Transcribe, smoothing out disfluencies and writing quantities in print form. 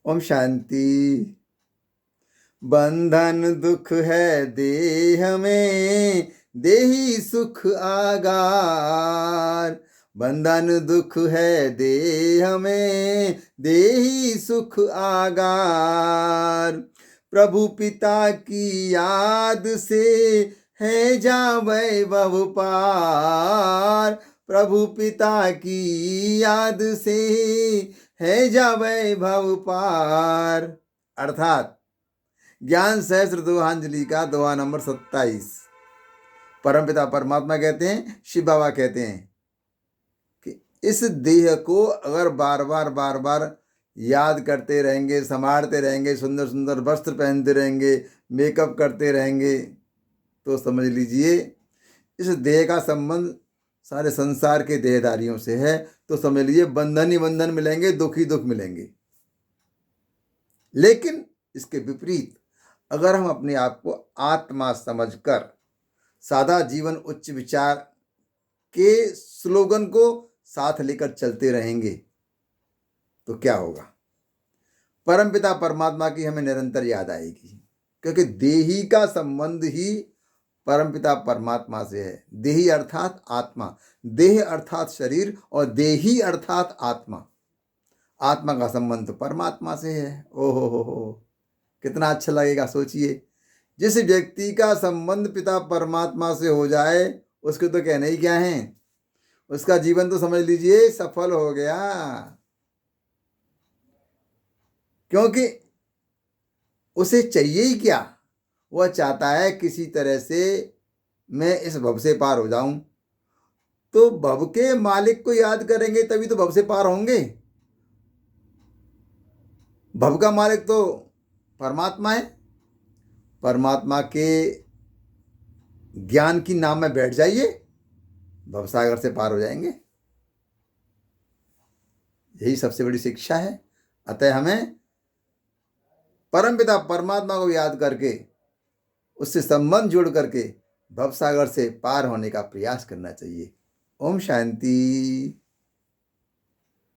ओम शांति। बंधन दुख है देह में, देही सुख आगार। बंधन दुख है देह में, देही सुख आगार। प्रभु पिता की याद से है जा वैभव पार। प्रभु पिता की याद से है जा वैभव पार। अर्थात ज्ञान सहस्त्र दोहांजलि का दोहा नंबर 27। परमपिता परमात्मा कहते हैं, शिव बाबा कहते हैं कि इस देह को अगर बार बार याद करते रहेंगे, संभालते रहेंगे, सुंदर सुंदर वस्त्र पहनते रहेंगे, मेकअप करते रहेंगे, तो समझ लीजिए इस देह का संबंध सारे संसार के देहधारियों से है। तो समझ लीजिए बंधन ही बंधन मिलेंगे, दुख ही दुख मिलेंगे। लेकिन इसके विपरीत अगर हम अपने आप को आत्मा समझकर सादा जीवन उच्च विचार के स्लोगन को साथ लेकर चलते रहेंगे तो क्या होगा? परमपिता परमात्मा की हमें निरंतर याद आएगी, क्योंकि देही का संबंध ही परमपिता परमात्मा से है। देही अर्थात आत्मा, देह अर्थात शरीर, और देही अर्थात आत्मा। आत्मा का संबंध तो परमात्मा से है। ओहो हो, कितना अच्छा लगेगा। सोचिए, जिस व्यक्ति का संबंध पिता परमात्मा से हो जाए उसके तो कहने ही क्या है, उसका जीवन तो समझ लीजिए सफल हो गया। क्योंकि उसे चाहिए ही क्या? वह चाहता है किसी तरह से मैं इस भव से पार हो जाऊं। तो भव के मालिक को याद करेंगे तभी तो भव से पार होंगे। भव का मालिक तो परमात्मा है। परमात्मा के ज्ञान की नाम में बैठ जाइए, भवसागर से पार हो जाएंगे। यही सबसे बड़ी शिक्षा है। अतः हमें परमपिता परमात्मा को याद करके, उससे संबंध जोड़ करके भवसागर से पार होने का प्रयास करना चाहिए। ओम शांति।